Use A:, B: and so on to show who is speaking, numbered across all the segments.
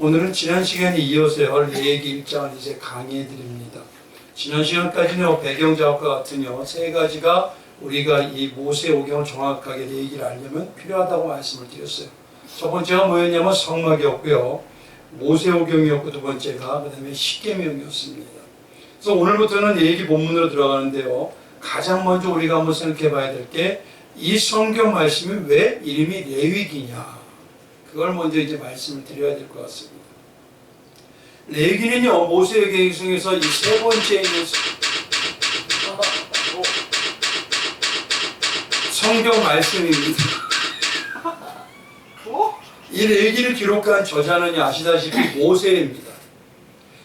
A: 오늘은 지난 시간에 이어서요, 레위기 1장을 이제 강의해 드립니다. 지난 시간까지는 배경 작업과 같은요, 세 가지가 우리가 이 모세오경을 정확하게 레위기를 알려면 필요하다고 말씀을 드렸어요. 첫 번째가 뭐였냐면 성막이었고요, 모세오경이었고, 두 번째가 그 다음에 십계명이었습니다. 그래서 오늘부터는 레위기 본문으로 들어가는데요, 가장 먼저 우리가 한번 생각해 봐야 될 게 이 성경 말씀이 왜 이름이 레위기냐, 그걸 먼저 이제 말씀을 드려야 될 것 같습니다. 레위기는요, 모세오경 중에서 이 세 번째 있는 성경 말씀입니다. 이 레위기를 기록한 저자는 아시다시피 모세입니다.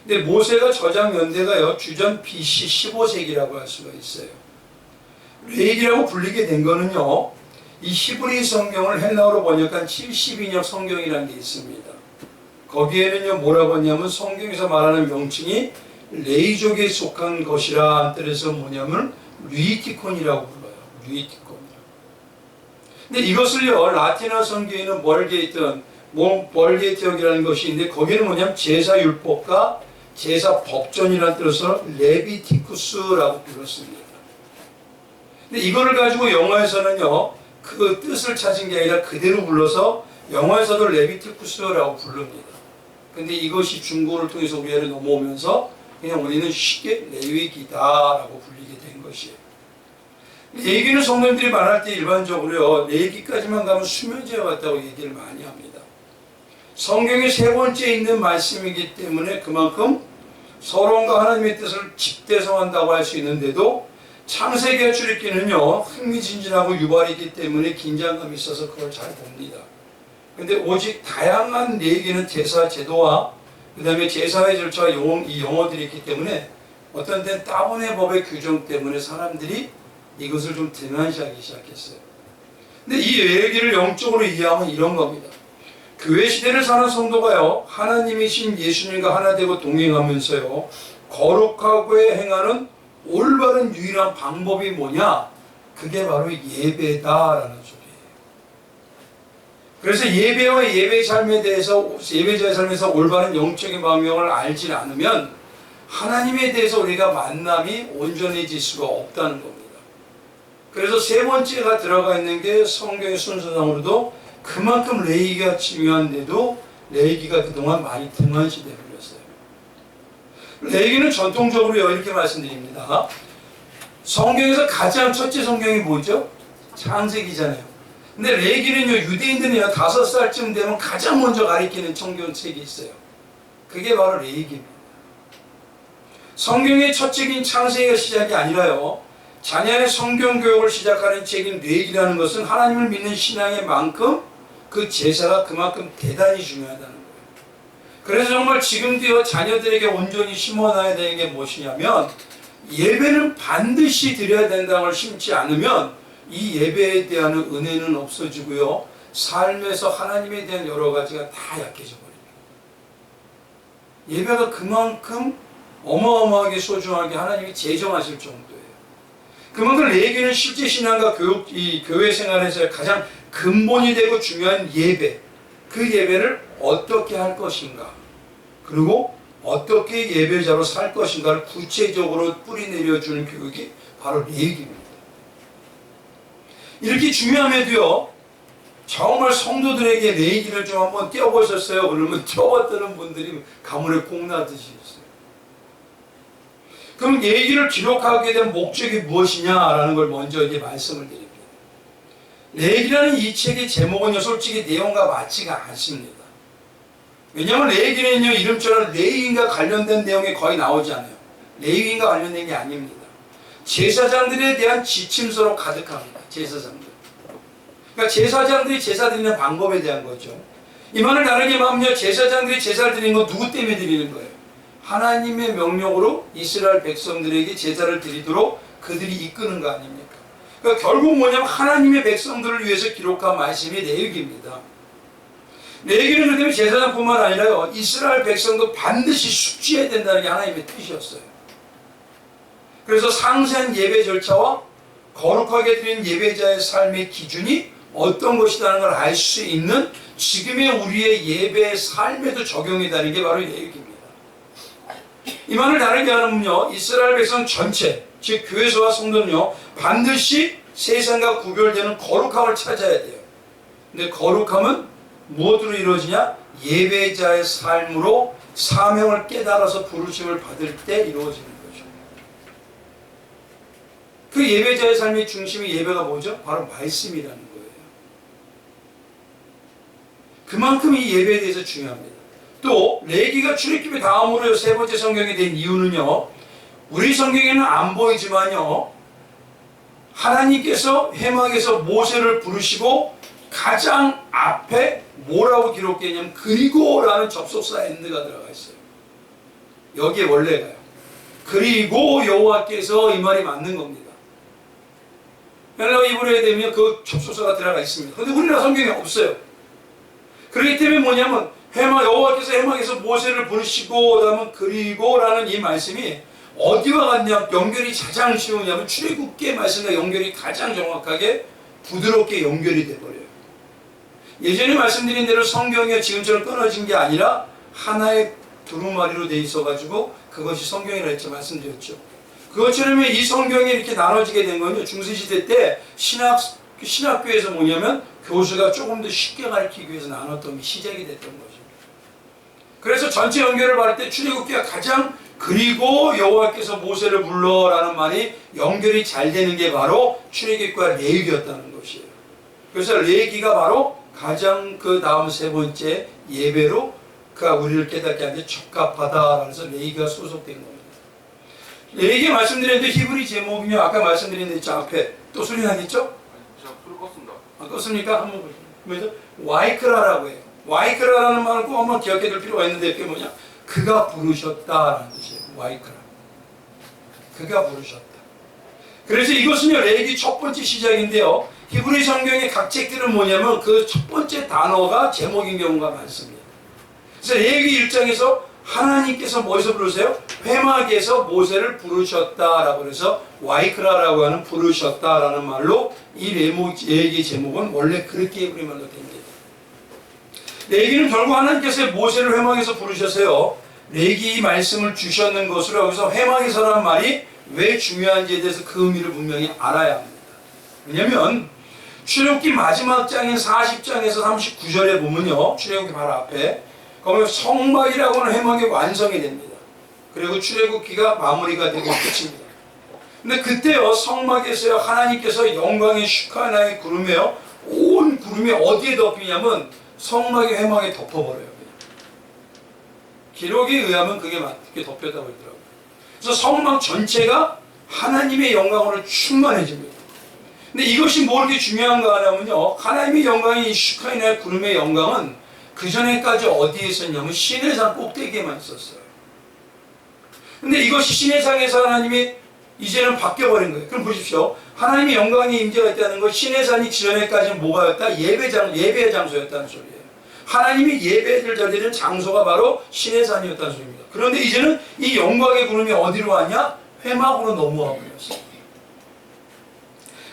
A: 근데 모세가 저장 연대가요, 주전 BC 15세기라고 할 수가 있어요. 레위기라고 불리게 된 거는요, 이 히브리 성경을 헬라어로 번역한 72역 성경이라는 게 있습니다. 거기에는요, 뭐라고 하냐면 성경에서 말하는 명칭이 레위족에 속한 것이라 뜻에서 뭐냐면 류이티콘이라고 불러요. 류이티콘. 근데 이것을요, 라틴어 성경에는 멀게이트역이라는 것이 있는데 거기는 뭐냐면 제사율법과 제사법전이라는 뜻으로 레비티쿠스라고 불렀습니다. 근데 이거를 가지고 영어에서는요, 그 뜻을 찾은 게 아니라 그대로 불러서 영어에서도 레비티쿠스라고 부릅니다. 근데 이것이 중국어를 통해서 우리나라에 넘어오면서 그냥 우리는 쉽게 레위기다라고 불리게 된 것이에요. 레위기는 성도님들이 말할 때 일반적으로요, 레위기까지만 가면 수면제와 같다고 얘기를 많이 합니다. 성경의 세 번째 있는 말씀이기 때문에 그만큼 서론과 하나님의 뜻을 집대성한다고 할 수 있는데도 창세기와 출애굽기는요, 흥미진진하고 유발이기 때문에 긴장감이 있어서 그걸 잘 봅니다. 근데 오직 다양한 레위기는 제사 제도와 그 다음에 제사의 절차와 이 용어들이 있기 때문에 어떤 데는 따분의 법의 규정 때문에 사람들이 이것을 좀 등한시하기 시작했어요. 근데 이 레위기를 영적으로 이해하면 이런 겁니다. 교회 시대를 사는 성도가요, 하나님이신 예수님과 하나 되고 동행하면서요, 거룩하고 행하는 올바른 유일한 방법이 뭐냐? 그게 바로 예배다라는 소리예요. 그래서 예배와 예배의 삶에 대해서, 예배자의 삶에서 올바른 영적인 방향을 알지 않으면 하나님에 대해서 우리가 만남이 온전해질 수가 없다는 겁니다. 그래서 세 번째가 들어가 있는 게 성경의 순서상으로도 그만큼 레위기가 중요한데도 레위기가 그동안 많이 등한시돼 버렸어요. 레위기는 전통적으로 이렇게 말씀드립니다. 성경에서 가장 첫째 성경이 뭐죠? 창세기잖아요. 근데 레위기는요, 유대인들이 5살쯤 되면 가장 먼저 가리키는 성경책이 있어요. 그게 바로 레위기입니다. 성경의 첫 책인 창세기가 시작이 아니라요, 자녀의 성경 교육을 시작하는 책인 레위기라는 것은 하나님을 믿는 신앙의 만큼 그 제사가 그만큼 대단히 중요하다는 거예요. 그래서 정말 지금도요, 자녀들에게 온전히 심어놔야 되는 게 무엇이냐면 예배는 반드시 드려야 된다는 걸 심지 않으면 이 예배에 대한 은혜는 없어지고요, 삶에서 하나님에 대한 여러 가지가 다 약해져 버립니다. 예배가 그만큼 어마어마하게 소중하게 하나님이 제정하실 정도예요. 그만큼 레위기는 실제 신앙과 이 교회 생활에서 가장 근본이 되고 중요한 예배, 그 예배를 어떻게 할 것인가, 그리고 어떻게 예배자로 살 것인가를 구체적으로 뿌리내려주는 교육이 바로 레위기입니다. 이렇게 중요함에도요, 정말 성도들에게 레위기를 좀 한번 띄워보셨어요? 그러면 띄워봤다는 분들이 가물에 콩나듯이 있어요. 그럼 레위기를 기록하게 된 목적이 무엇이냐라는 걸 먼저 이제 말씀을 드립니다. 레위기라는 이 책의 제목은요, 솔직히 내용과 맞지가 않습니다. 왜냐하면 레위기는요, 이름처럼 레위인과 관련된 내용이 거의 나오지 않아요. 레위인과 관련된 게 아닙니다. 제사장들에 대한 지침서로 가득합니다. 제사장들. 그러니까 제사장들이 제사 드리는 방법에 대한 거죠. 이 말을 다르게 하면요, 제사장들이 제사를 드리는 건 누구 때문에 드리는 거예요? 하나님의 명령으로 이스라엘 백성들에게 제사를 드리도록 그들이 이끄는 거 아닙니까? 그러니까 결국 뭐냐면 하나님의 백성들을 위해서 기록한 말씀이 레위기입니다. 레위기는 그다음에 제사장뿐만 아니라요, 이스라엘 백성도 반드시 숙지해야 된다는 게 하나님의 뜻이었어요. 그래서 상세한 예배 절차와 거룩하게 드린 예배자의 삶의 기준이 어떤 것이라는 걸 알 수 있는 지금의 우리의 예배의 삶에도 적용이 되는 게 바로 예배입니다. 이 말을 다르게 하면요, 이스라엘 백성 전체, 즉 교회소와 성도는요, 반드시 세상과 구별되는 거룩함을 찾아야 돼요. 근데 거룩함은 무엇으로 이루어지냐? 예배자의 삶으로 사명을 깨달아서 부르심을 받을 때 이루어지는 거죠. 그 예배자의 삶의 중심이 예배가 뭐죠? 바로 말씀이라는 거예요. 그만큼 이 예배에 대해서 중요합니다. 또 레위기가 출애굽기 다음으로 세 번째 성경이 된 이유는요, 우리 성경에는 안 보이지만요, 하나님께서 회막에서 모세를 부르시고 가장 앞에 뭐라고 기록되어 있냐면 그리고라는 접속사 엔드가 들어가 있어요. 여기에 원래가요. 그리고 여호와께서, 이 말이 맞는 겁니다. 헬라어 히브리어에 되면 그 접속사가 들어가 있습니다. 그런데 우리나라 성경에 없어요. 그렇기 때문에 뭐냐면 여호와께서 회막에서 모세를 부르시고 그다음에 그리고라는 이 말씀이 어디와 같냐, 연결이 가장 쉬우냐면 출애굽기 말씀과 연결이 가장 정확하게 부드럽게 연결이 돼버려요. 예전에 말씀드린 대로 성경이 지금처럼 끊어진 게 아니라 하나의 두루마리로 돼 있어가지고 그것이 성경이라 했죠. 말씀드렸죠. 그것처럼 이 성경이 이렇게 나눠지게 된 건요, 중세시대 때 신학교에서 뭐냐면 교수가 조금 더 쉽게 가르치기 위해서 나눴던 게 시작이 됐던 거죠. 그래서 전체 연결을 받을 때 출애굽기가 가장 그리고 여호와께서 모세를 불러라는 말이 연결이 잘 되는 게 바로 출애굽기와 레위기였다는 것이에요. 그래서 레위기가 바로 가장 그 다음 세 번째 예배로 그가 우리를 깨닫게 하는데 적합하다. 그래서 레위기가 소속된 겁니다. 레위기 말씀드렸는데 히브리 제목이요, 아까 말씀드린 데 있죠. 앞에 또 소리 나겠죠?
B: 제가 불을 껐습니다.
A: 껐습니까? 한번 보시죠. 와이크라라고 해요. 와이크라라는 말을 꼭 한번 기억해 둘 필요가 있는데 그게 뭐냐? 그가 부르셨다라는 뜻이에요. 와이크라. 그가 부르셨다. 그래서 이것은요, 레위기 첫 번째 시작인데요, 히브리 성경의 각 책들은 뭐냐면 그 첫 번째 단어가 제목인 경우가 많습니다. 그래서 레위기 1장에서 하나님께서 뭐에서 부르세요? 회막에서 모세를 부르셨다라고 해서 와이크라라고 하는 부르셨다라는 말로 이 레위기 제목은 원래 그렇게 히브리 말로 됩니다. 레위기는 결국 하나님께서 모세를 회막에서 부르셔서요, 레위기 말씀을 주셨는 것으로 해서 회막에서라는 말이 왜 중요한지에 대해서 그 의미를 분명히 알아야 합니다. 왜냐하면 출애굽기 마지막 장인 40장에서 39절에 보면요, 출애굽기 바로 앞에 거기 성막이라고 하는 회막이 완성이 됩니다. 그리고 출애굽기가 마무리가 되고 끝입니다. 근데 그때요, 성막에서요, 하나님께서 영광의 슈카나의 구름에요, 온 구름이 어디에 덮이냐면 성막의 회막에 덮어버려요. 기록에 의하면 그게 맞게 덮였다고 그러더라고요. 그래서 성막 전체가 하나님의 영광으로 충만해집니다. 근데 이것이 뭐 이렇게 중요한가 하냐면요, 하나님의 영광이 슈카나의 구름의 영광은 그 전에까지 어디에 있었냐면 시내산 꼭대기에만 있었어요. 근데 이것이 시내산에서 하나님이 이제는 바뀌어버린 거예요. 그럼 보십시오. 하나님의 영광이 임재가 있다는 것, 시내산이 지전에까지는 뭐가였다? 예배의 장소였다는 소리예요. 하나님이 예배를 드리는 장소가 바로 시내산이었다는 소리입니다. 그런데 이제는 이 영광의 구름이 어디로 왔냐? 회막으로 넘어와 버렸어요.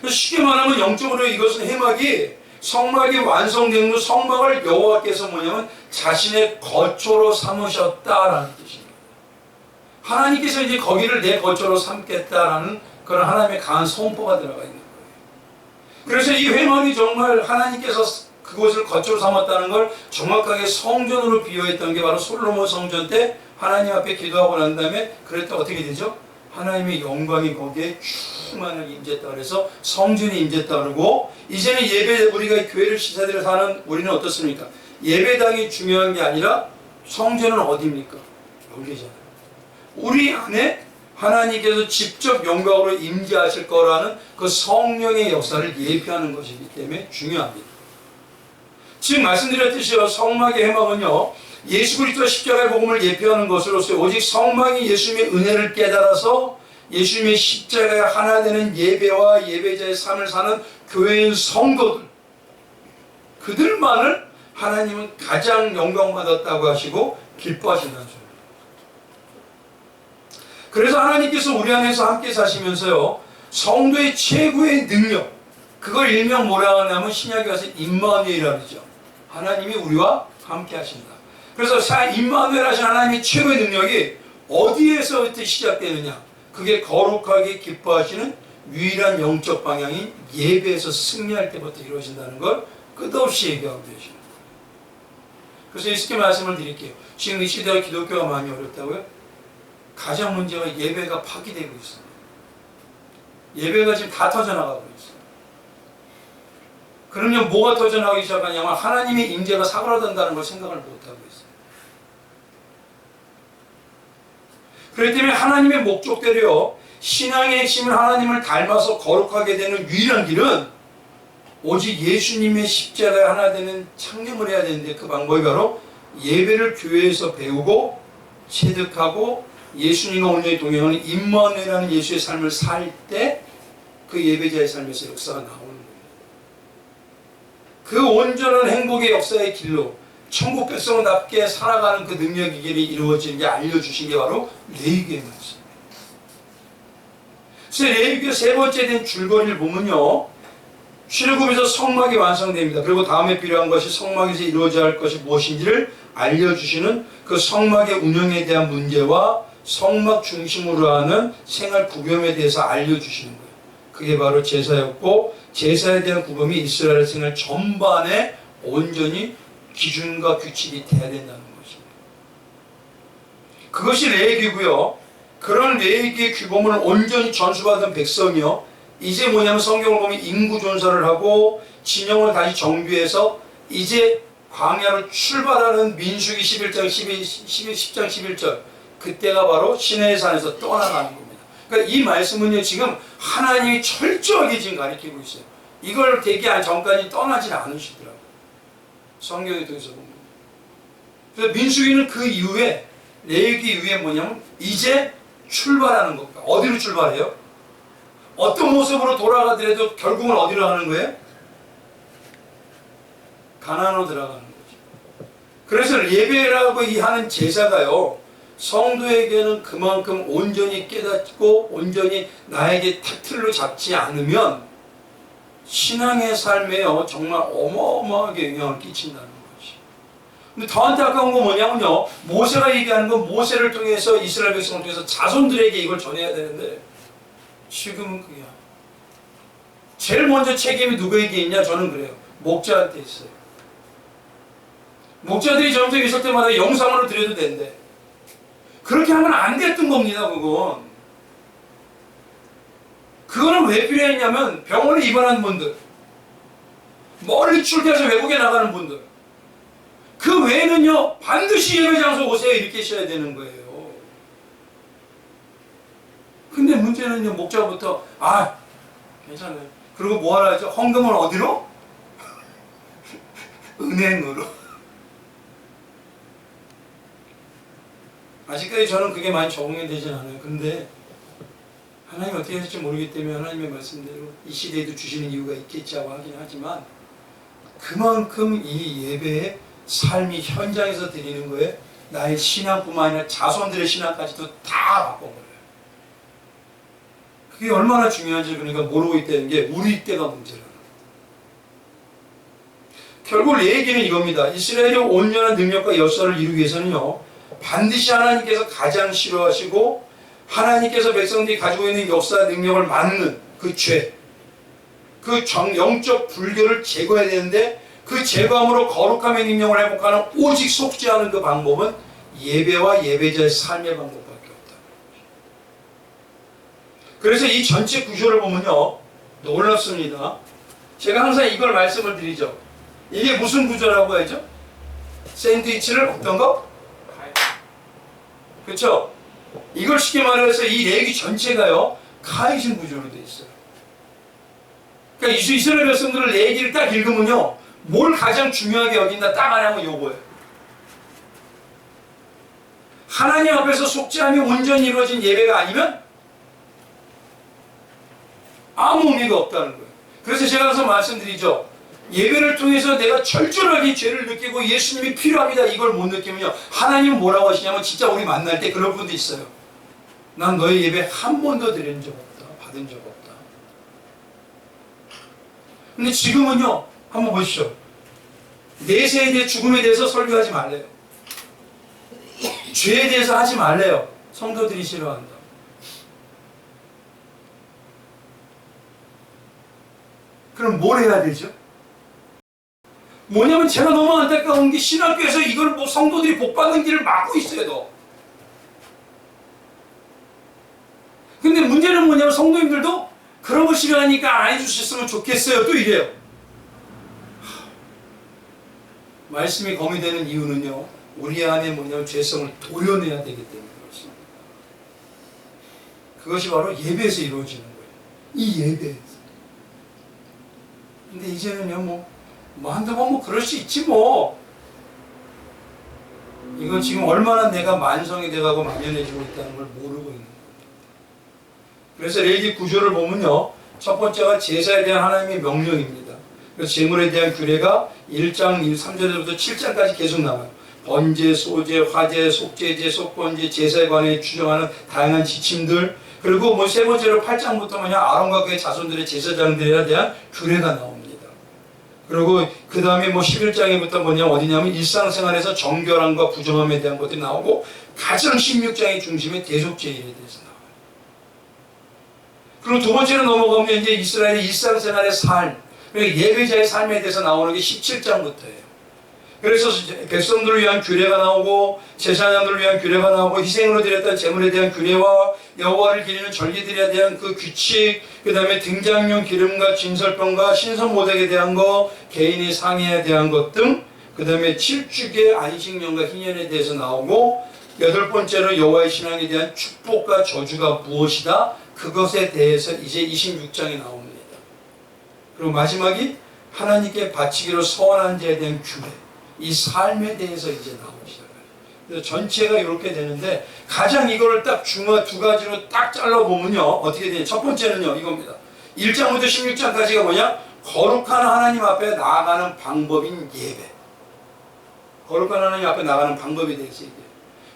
A: 쉽게 말하면 영적으로 이것은 회막이 성막이 완성된 후 성막을 여호와께서 뭐냐면 자신의 거처로 삼으셨다라는 뜻입니다. 하나님께서 이제 거기를 내 거처로 삼겠다라는 그런 하나님의 강한 선포가 들어가 있는 거예요. 그래서 이 회막이 정말 하나님께서 그곳을 거처로 삼았다는 걸 정확하게 성전으로 비유했던 게 바로 솔로몬 성전 때 하나님 앞에 기도하고 난 다음에 그랬다 어떻게 되죠? 하나님의 영광이 거기에 충만하게 임했다 그래서 성전이 임했다 그러고, 이제는 예배, 우리가 교회를 시사대로 사는 우리는 어떻습니까? 예배당이 중요한 게 아니라 성전은 어디입니까? 여기잖아요. 우리 안에 하나님께서 직접 영광으로 임재하실 거라는 그 성령의 역사를 예표하는 것이기 때문에 중요합니다. 지금 말씀드렸듯이요, 성막의 회막은요, 예수 그리스도 십자가의 복음을 예표하는 것으로서 오직 성막이 예수님의 은혜를 깨달아서 예수님의 십자가에 하나 되는 예배와 예배자의 삶을 사는 교회의 성도들, 그들만을 하나님은 가장 영광받았다고 하시고 기뻐하신다는 소리입니다. 그래서 하나님께서 우리 안에서 함께 사시면서요, 성도의 최고의 능력, 그걸 일명 뭐라고 하냐면 신약에 가서 임마누엘이라고 그러죠. 하나님이 우리와 함께 하신다. 그래서 임마누엘 하신 하나님의 최고의 능력이 어디에서부터 시작되느냐? 그게 거룩하게 기뻐하시는 유일한 영적 방향인 예배에서 승리할 때부터 이루어진다는 걸 끝없이 얘기하고 계십니다. 그래서 이렇게 말씀을 드릴게요. 지금 이 시대가 기독교가 많이 어렵다고요? 가장 문제가 예배가 파기되고 있어요. 예배가 지금 다 터져나가고 있어요. 그러면 뭐가 터져나가기 시작하냐면 하나님의 임재가 사그라든다는 걸 생각을 못하고 있어요. 그렇기 때문에 하나님의 목적대로요, 신앙의 핵심은 하나님을 닮아서 거룩하게 되는 유일한 길은 오직 예수님의 십자가에 하나 되는 창념을 해야 되는데, 그 방법이 바로 예배를 교회에서 배우고 체득하고 예수님과 온전히 동행하는 임마누엘이라는 예수의 삶을 살 때 그 예배자의 삶에서 역사가 나오는 겁니다. 그 온전한 행복의 역사의 길로 천국 백성답게 살아가는 그 능력의 길이 이루어지는 게 알려주신 게 바로 레위기의 말씀입니다. 그래서 레위기의 세 번째 된 줄거리를 보면요, 출애굽에서 성막이 완성됩니다. 그리고 다음에 필요한 것이 성막에서 이루어져야 할 것이 무엇인지를 알려주시는 그 성막의 운영에 대한 문제와 성막 중심으로 하는 생활 구범에 대해서 알려주시는 거예요. 그게 바로 제사였고, 제사에 대한 구범이 이스라엘 생활 전반에 온전히 기준과 규칙이 돼야 된다는 것입니다. 그것이 레위기고요. 그런 레위기의 규범을 온전히 전수받은 백성이요, 이제 뭐냐면 성경을 보면 인구존사를 하고 진영을 다시 정비해서 이제 광야로 출발하는 민수기 11장 10장 11절, 그때가 바로 시내의 산에서 떠나가는 겁니다. 그러니까 이 말씀은요, 지금 하나님이 철저하게 지금 가리키고 있어요. 이걸 되기 전까지 떠나지 않으시더라고요. 성경에 통해서 보면. 그래서 민수기는 그 이후에, 레위기 이후에 뭐냐면 이제 출발하는 겁니다. 어디로 출발해요? 어떤 모습으로 돌아가더라도 결국은 어디로 가는 거예요? 가나안으로 들어가는 거죠. 그래서 예배라고 하는 제사가요, 성도에게는 그만큼 온전히 깨닫고 온전히 나에게 틀로 잡지 않으면 신앙의 삶에요, 정말 어마어마하게 영향을 끼친다는 것이. 근데 더 안타까운 건 뭐냐면요, 모세가 얘기하는 건 모세를 통해서 이스라엘 백성을 통해서 자손들에게 이걸 전해야 되는데 지금은 그게 제일 먼저 책임이 누구에게 있냐? 저는 그래요. 목자한테 있어요. 목자들이 점점 있을 때마다 영상으로 드려도 된대. 그렇게 하면 안 됐던 겁니다, 그건. 그거는 왜 필요했냐면 병원에 입원한 분들, 멀리 출퇴해서 외국에 나가는 분들, 그 외에는요 반드시 예배 장소 오세요 이렇게 하셔야 되는 거예요. 근데 문제는요, 목자부터 괜찮아요. 그리고 뭐 하라 하죠? 헌금을 어디로? 은행으로. 아직까지 저는 그게 많이 적응이 되진 않아요. 근데 하나님 어떻게 하실지 모르기 때문에 하나님의 말씀대로 이 시대에도 주시는 이유가 있겠지 하고 하긴 하지만, 그만큼 이 예배의 삶이 현장에서 드리는 거에 나의 신앙뿐만 아니라 자손들의 신앙까지도 다 바꿔버려요. 그게 얼마나 중요한지 그러니까 모르고 있다는 게 우리 때가 문제라는 거예요. 결국 내 얘기는 이겁니다. 이스라엘의 온전한 능력과 역사를 이루기 위해서는요, 반드시 하나님께서 가장 싫어하시고 하나님께서 백성들이 가지고 있는 역사 능력을 막는 그 죄, 그 영적 불교를 제거해야 되는데, 그 제거함으로 거룩함의 능력을 회복하는 오직 속죄하는 그 방법은 예배와 예배자의 삶의 방법밖에 없다. 그래서 이 전체 구조를 보면요, 놀랍습니다. 제가 항상 이걸 말씀을 드리죠. 이게 무슨 구조라고 하죠? 샌드위치를 어떤 거? 그렇죠? 이걸 쉽게 말해서 이 레위기 전체가요 카이신 구조로 되어 있어요. 그러니까 이스라엘 백성들은 레위기를 딱 읽으면요, 뭘 가장 중요하게 여긴다 딱 하냐면 요거예요. 하나님 앞에서 속죄함이 온전히 이루어진 예배가 아니면 아무 의미가 없다는 거예요. 그래서 제가 항상 말씀드리죠. 예배를 통해서 내가 철저하게 죄를 느끼고 예수님이 필요합니다 이걸 못 느끼면요, 하나님은 뭐라고 하시냐면, 진짜 우리 만날 때 그런 분도 있어요. 난 너의 예배 한 번도 드린 적 없다, 받은 적 없다. 근데 지금은요, 한번 보십시오. 내세에 대해 죽음에 대해서 설교하지 말래요. 죄에 대해서 하지 말래요. 성도들이 싫어한다. 그럼 뭘 해야 되죠? 뭐냐면 제가 너무 안타까운 게 신학교에서 이걸 뭐 성도들이 복받는 길을 막고 있어요. 또. 근데 문제는 뭐냐면 성도님들도 그런 거 싫어하니까 안 해주셨으면 좋겠어요. 또 이래요. 말씀이 거미되는 이유는요, 우리 안에 뭐냐면 죄성을 도려내야 되기 때문에 그렇습니다. 그것이 바로 예배에서 이루어지는 거예요. 이 예배에서. 근데 이제는요, 한두 번 그럴 수 있지 뭐. 이건 지금 얼마나 내가 만성이 돼가고 만연해지고 있다는 걸 모르고 있는 거예요. 그래서 레위기 9조를 보면요, 첫 번째가 제사에 대한 하나님의 명령입니다. 그래서 제물에 대한 규례가 1장 3절부터 7장까지 계속 나와요. 번제, 소제, 화제, 속제제, 속번제, 제사에 관해 추정하는 다양한 지침들, 그리고 세 번째로 8장부터 아론과 그의 자손들의 제사장들에 대한 규례가 나옵니다. 그리고 그 다음에 11장에부터 어디냐면 일상생활에서 정결함과 부정함에 대한 것들이 나오고, 가장 16장의 중심에 대속죄에 대해서 나와요. 그리고 두 번째로 넘어가면 이제 이스라엘의 일상생활의 삶, 그러니까 예배자의 삶에 대해서 나오는 게 17장부터예요. 그래서 백성들을 위한 규례가 나오고, 제사장들을 위한 규례가 나오고, 희생으로 드렸던 제물에 대한 규례와 여호와를 기리는 절기들에 대한 그 규칙, 그 다음에 등장용 기름과 진설병과 신선 모독에 대한 거, 개인의 상해에 대한 것 등, 그 다음에 7주의 안식년과 희년에 대해서 나오고, 여덟 번째로 여호와의 신앙에 대한 축복과 저주가 무엇이다, 그것에 대해서 이제 26장에 나옵니다. 그리고 마지막이 하나님께 바치기로 서원한 자에 대한 규례, 이 삶에 대해서 이제 나오기 시작해요. 그래서 전체가 이렇게 되는데, 가장 이거를 딱 중화 두 가지로 딱 잘라보면요, 어떻게 되냐. 첫 번째는요, 이겁니다. 1장부터 16장까지가 뭐냐? 거룩한 하나님 앞에 나아가는 방법인 예배. 거룩한 하나님 앞에 나가는 방법에 대해서 얘기해요.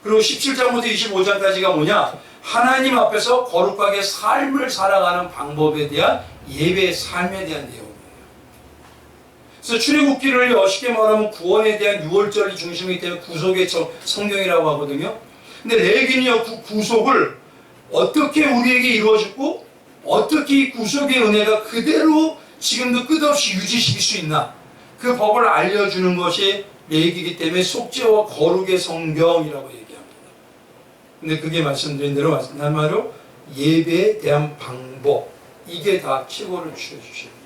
A: 그리고 17장부터 25장까지가 뭐냐? 하나님 앞에서 거룩하게 삶을 살아가는 방법에 대한 예배의 삶에 대한 내용이에요. 그래서 출애굽기를 쉽게 말하면 구원에 대한 6월절이 중심이기 때문에 구속의 성경이라고 하거든요. 근데 레위기는요, 그 구속을 어떻게 우리에게 이루어졌고, 어떻게 이 구속의 은혜가 그대로 지금도 끝없이 유지시킬 수 있나, 그 법을 알려주는 것이 레위기이기 때문에 속죄와 거룩의 성경이라고 얘기합니다. 근데 그게 말씀드린 대로 말로 예배에 대한 방법, 이게 다 치고를 주셔주시는 거예요.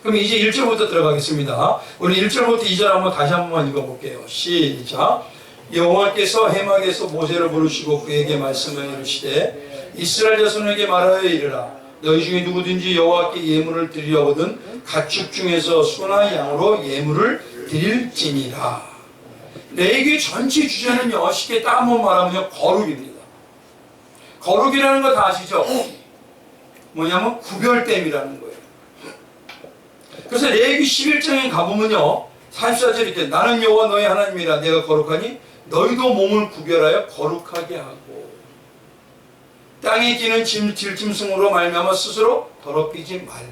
A: 그럼 이제 1절부터 들어가겠습니다. 우리 1절부터 2절 한번 다시 한번 읽어볼게요. 시작. 여호와께서 해막에서 모세를 부르시고 그에게 말씀하여 이르시되, 이스라엘 자손에게 말하여 이르라. 너희 중에 누구든지 여호와께 예물을 드리려거든 가축 중에서 소나 양으로 예물을 드릴지니라. 레위기 전체 주제는요, 쉽게 딱 한번 말하면 거룩입니다. 거룩이라는 거 다 아시죠? 뭐냐면 구별됨이라는 거예요. 그래서 레위기 11장에 가보면요, 44절 이렇게, 나는 여호와 너희 하나님이라. 내가 거룩하니 너희도 몸을 구별하여 거룩하게 하고, 땅에 기는 질짐승으로 말미암아 스스로 더럽히지 말라.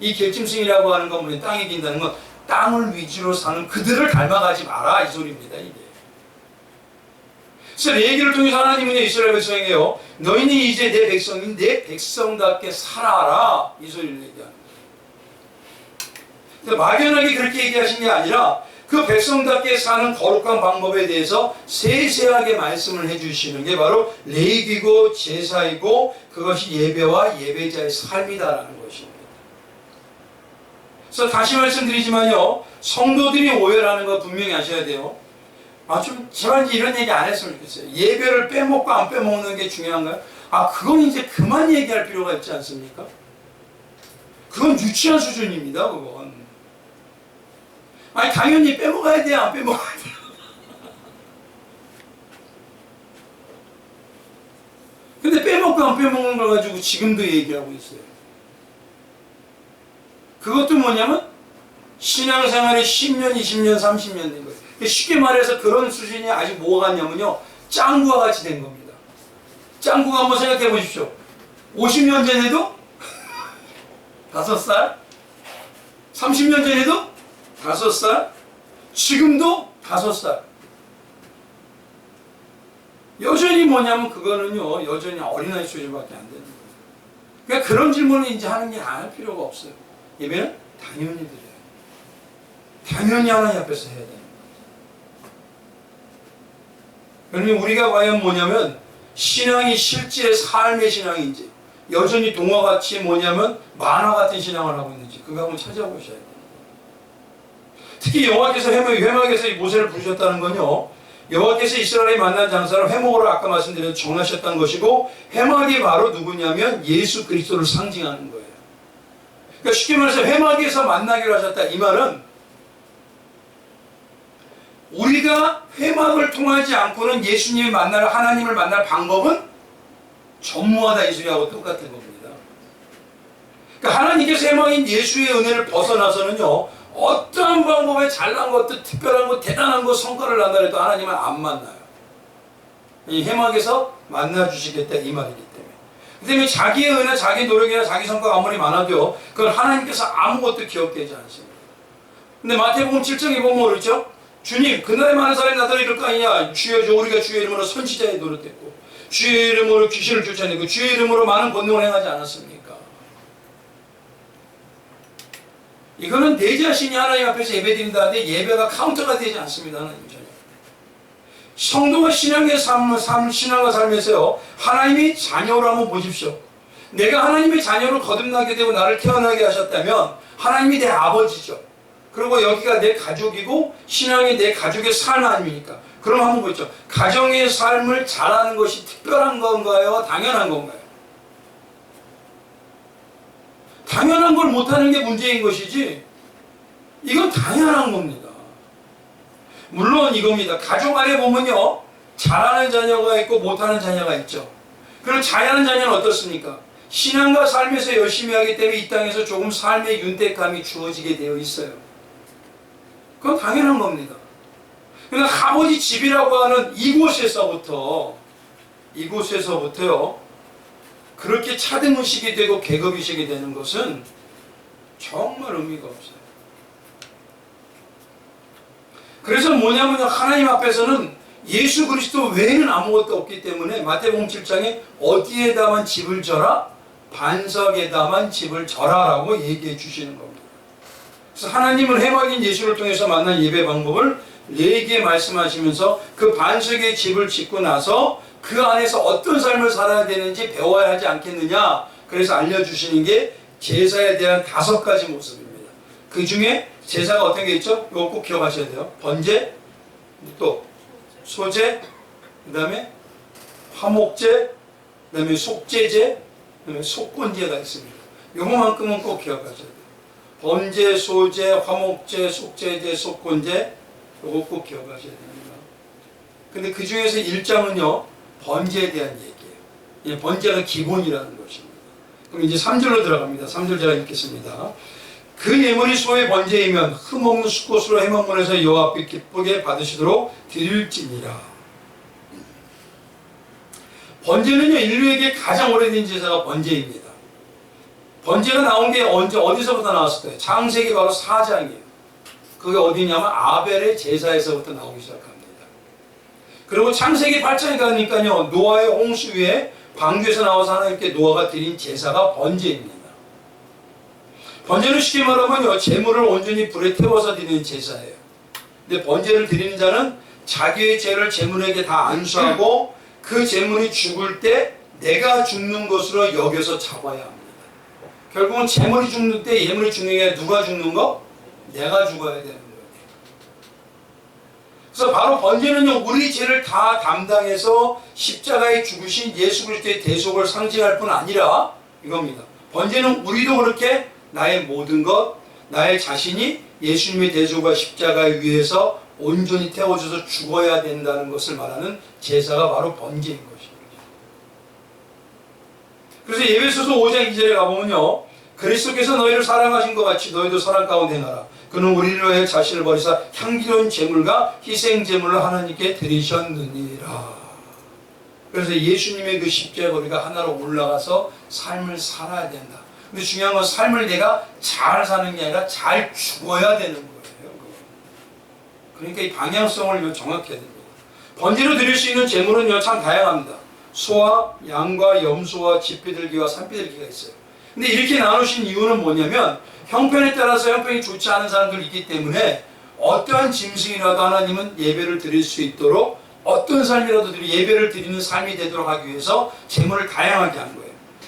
A: 이 길짐승이라고 하는 건 뭐냐, 땅에 긴다는 건 땅을 위주로 사는 그들을 닮아가지 마라, 이 소리입니다. 이게. 그래서 레위기를 통해서 하나님은 이스라엘 백성에게요, 너희는 이제 내 백성인 내 백성답게 살아라, 이 소리를 얘기합니다. 막연하게 그렇게 얘기하신 게 아니라 그 백성답게 사는 거룩한 방법에 대해서 세세하게 말씀을 해주시는 게 바로 레위기고 제사이고, 그것이 예배와 예배자의 삶이다라는 것입니다. 그래서 다시 말씀드리지만요, 성도들이 오해하는 거 분명히 아셔야 돼요. 좀 제발 이런 얘기 안 했으면 좋겠어요. 예배를 빼먹고 안 빼먹는 게 중요한가요? 그건 이제 그만 얘기할 필요가 있지 않습니까? 그건 유치한 수준입니다. 그건. 당연히 빼먹어야 돼요, 안 빼먹어야 돼요? 근데 빼먹고 안 빼먹는 걸 가지고 지금도 얘기하고 있어요. 그것도 뭐냐면 신앙생활이 10년, 20년, 30년 된 거예요. 쉽게 말해서 그런 수준이 아직 뭐가 같냐면요, 짱구와 같이 된 겁니다. 짱구가 한번 생각해 보십시오. 50년 전에도 5살? 30년 전에도 5살, 지금도 5살. 여전히 뭐냐면 그거는요, 여전히 어린아이 수준밖에 안 되는 거예요. 그러니까 그런 질문을 이제 하는 게 안 할 필요가 없어요. 예배는 당연히 드려요. 당연히 하나님 앞에서 해야 되는 거예요. 그러니 우리가 과연 뭐냐면 신앙이 실제 삶의 신앙인지 여전히 동화같이 뭐냐면 만화 같은 신앙을 하고 있는지 그거 한번 찾아보셔야 돼요. 특히 여호와께서 회막에서 모세를 부르셨다는 건요, 여호와께서 이스라엘이 만난 장사를 회목으로 아까 말씀드린 정하셨다는 것이고, 회막이 바로 누구냐면 예수 그리스도를 상징하는 거예요. 그러니까 쉽게 말해서 회막에서 만나기로 하셨다. 이 말은 우리가 회막을 통하지 않고는 예수님을 만날, 하나님을 만날 방법은 전무하다 이 소리하고 똑같은 겁니다. 그러니까 하나님께서 회막인 예수의 은혜를 벗어나서는요, 어떠한 방법에 잘난 것도 특별한 것, 대단한 것, 성과를 난다 해도 하나님은 안 만나요. 이 회막에서 만나주시겠다 이 말이기 때문에. 그 때문에 자기의 은혜, 자기 노력이나 자기 성과가 아무리 많아도 그걸 하나님께서 아무것도 기억되지 않습니다. 근데 마태복음 7장에 보면 그렇죠? 주님, 그날에 많은 사람이 나더러 이럴 거 아니냐. 주여, 우리가 주의 이름으로 선지자의 노릇했고 주의 이름으로 귀신을 쫓아내고 주의 이름으로 많은 권능을 행하지 않았습니까? 이거는 내 자신이 하나님 앞에서 예배드린다는데 예배가 카운터가 되지 않습니다. 하나님 전혀. 성도가 신앙의 신앙과 삶에서요, 하나님이 자녀로 한번 보십시오. 내가 하나님의 자녀로 거듭나게 되고 나를 태어나게 하셨다면 하나님이 내 아버지죠. 그리고 여기가 내 가족이고 신앙이 내 가족의 삶 아닙니까? 그럼 한번 보죠. 가정의 삶을 잘하는 것이 특별한 건가요? 당연한 건가요? 당연한 걸 못하는 게 문제인 것이지 이건 당연한 겁니다. 물론 이겁니다. 가족 안에 보면요, 잘하는 자녀가 있고 못하는 자녀가 있죠. 그럼 잘하는 자녀는 어떻습니까? 신앙과 삶에서 열심히 하기 때문에 이 땅에서 조금 삶의 윤택감이 주어지게 되어 있어요. 그건 당연한 겁니다. 그러니까 아버지 집이라고 하는 이곳에서부터요 그렇게 차등의식이 되고 계급의식이 되는 것은 정말 의미가 없어요. 그래서 뭐냐면 하나님 앞에서는 예수 그리스도 외에는 아무것도 없기 때문에 마태복음 7장에 어디에다만 집을 져라? 반석에다만 집을 져라라고 얘기해 주시는 겁니다. 그래서 하나님은 회막인 예수를 통해서 만난 예배 방법을 4개 말씀하시면서 그 반석에 집을 짓고 나서 그 안에서 어떤 삶을 살아야 되는지 배워야 하지 않겠느냐. 그래서 알려주시는 게 제사에 대한 5가지 모습입니다. 그 중에 제사가 어떤 게 있죠? 이거 꼭 기억하셔야 돼요. 번제, 또 소제, 그 다음에 화목제, 그 다음에 속제제, 그 다음에 속건제가 있습니다. 요거만큼은 꼭 기억하셔야 돼요. 번제, 소제, 화목제, 속제제, 속건제, 요거 꼭 기억하셔야 됩니다. 근데 그 중에서 1장은요 번제에 대한 얘기예요. 번제가 기본이라는 것입니다. 그럼 이제 3절로 들어갑니다. 3절 제가 읽겠습니다. 그 예물이 소의 번제이면 흠없는 수꽃으로 회막문에서 여호와 앞에 기쁘게 받으시도록 드릴지니라. 번제는요, 인류에게 가장 오래된 제사가 번제입니다. 번제가 나온 게 어디서부터 나왔을까요? 창세기 바로 4장이에요. 그게 어디냐면 아벨의 제사에서부터 나오기 시작합니다. 그리고 창세기 8장에 가니까요, 노아의 홍수 위에 방주에서 나와서 하나님께 노아가 드린 제사가 번제입니다. 번제는 쉽게 말하면요, 재물을 온전히 불에 태워서 드리는 제사예요. 근데 번제를 드리는 자는 자기의 죄를 재물에게 다 안수하고 그 재물이 죽을 때 내가 죽는 것으로 여겨서 잡아야 합니다. 결국은 재물이 죽는 때 예물이 죽는 게 아니라 누가 죽는 거? 내가 죽어야 되는 거예요. 그래서 바로 번제는요, 우리 죄를 다 담당해서 십자가에 죽으신 예수 그리스도의 대속을 상징할 뿐 아니라 이겁니다. 번제는 우리도 그렇게 나의 모든 것, 나의 자신이 예수님의 대속과 십자가에 위해서 온전히 태워져서 죽어야 된다는 것을 말하는 제사가 바로 번제인 것입니다. 그래서 에베소서 5장 2절에 가보면요, 그리스도께서 너희를 사랑하신 것 같이 너희도 사랑 가운데 행하라. 그는 우리를 위해 자신을 버리사 향기로운 제물과 희생 제물을 하나님께 드리셨느니라. 그래서 예수님의 그 십자가 우리가 하나로 올라가서 삶을 살아야 된다. 근데 중요한 건 삶을 내가 잘 사는 게 아니라 잘 죽어야 되는 거예요. 그러니까 이 방향성을 정확해야 됩니다. 번제로 드릴 수 있는 제물은요 참 다양합니다. 소와 양과 염소와 집비둘기와 산비둘기가 있어요. 근데 이렇게 나누신 이유는 뭐냐면 형편에 따라서 형편이 좋지 않은 사람들이 있기 때문에 어떠한 짐승이라도 하나님은 예배를 드릴 수 있도록 어떤 삶이라도 예배를 드리는 삶이 되도록 하기 위해서 제물을 다양하게 하는 거예요.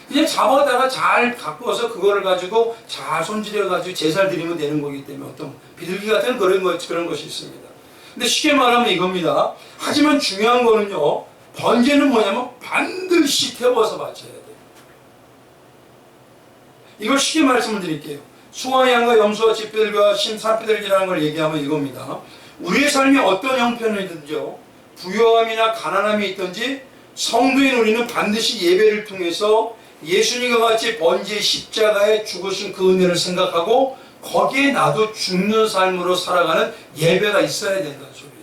A: 그냥 잡아다가 잘 갖고 와서 그거를 가지고 잘 손질해가지고 제사를 드리면 되는 거기 때문에 어떤 비둘기 같은 그런 것이 있습니다. 근데 쉽게 말하면 이겁니다. 하지만 중요한 거는요, 번제는 뭐냐면 반드시 태워서 바쳐야 돼요. 이걸 쉽게 말씀을 드릴게요. 소와 양과 염소와 집비둘기와 산비둘기라는 걸 얘기하면 이겁니다. 우리의 삶이 어떤 형편이든지요, 부유함이나 가난함이 있든지 성도인 우리는 반드시 예배를 통해서 예수님과 같이 번제의 십자가에 죽으신 그 은혜를 생각하고 거기에 나도 죽는 삶으로 살아가는 예배가 있어야 된다는 소리예요.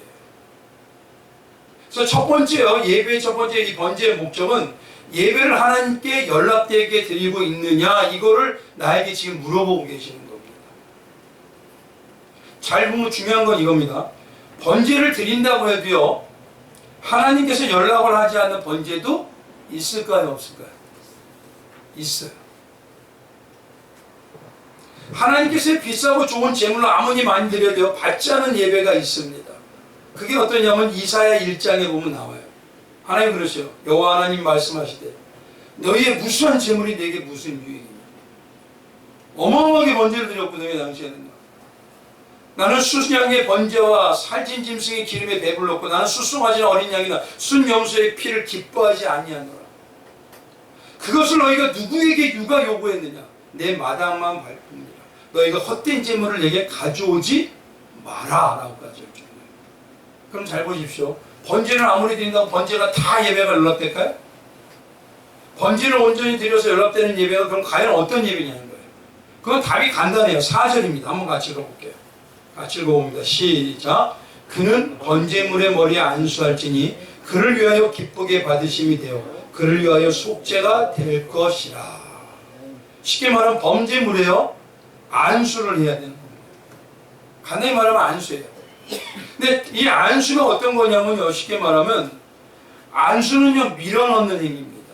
A: 그래서 첫 번째요, 예배의 첫 번째 이 번제의 목적은 예배를 하나님께 연락되게 드리고 있느냐 이거를 나에게 지금 물어보고 계시는 겁니다. 잘 보면 중요한 건 이겁니다. 번제를 드린다고 해도요, 하나님께서 연락을 하지 않는 번제도 있을까요, 없을까요? 있어요. 하나님께서 비싸고 좋은 제물로 아무리 많이 드려도 받지 않은 예배가 있습니다. 그게 어떠냐면 이사야 1장에 보면 나와요. 하나님 그러셔요. 여호와 하나님 말씀하시되 너희의 무수한 제물이 내게 무슨 유익이냐. 어마어마하게 번제를 드렸거든요. 당시에는. 나는 순양의 번제와 살찐 짐승의 기름에 배불렀고 나는 수송아지 어린 양이나 순염소의 피를 기뻐하지 아니하노라. 그것을 너희가 누구에게 누가 요구했느냐? 내 마당만 밟음이라. 너희가 헛된 제물을 내게 가져오지 마라 라고까지 했죠. 그럼 잘 보십시오. 번제를 아무리 드린다고 번제가 다 예배가 연락될까요? 번제를 온전히 드려서 연락되는 예배가 그럼 과연 어떤 예배냐는 거예요. 그건 답이 간단해요. 4절입니다. 한번 같이 읽어볼게요. 같이 읽어봅니다. 시작. 그는 번제물의 머리에 안수할지니 그를 위하여 기쁘게 받으심이 되어 그를 위하여 속죄가 될 것이라. 쉽게 말하면 번제물에요 안수를 해야 되는 겁니다. 간단히 말하면 안수예요. 근데 이 안수가 어떤 거냐면요, 쉽게 말하면 안수는요 밀어넣는 행위입니다.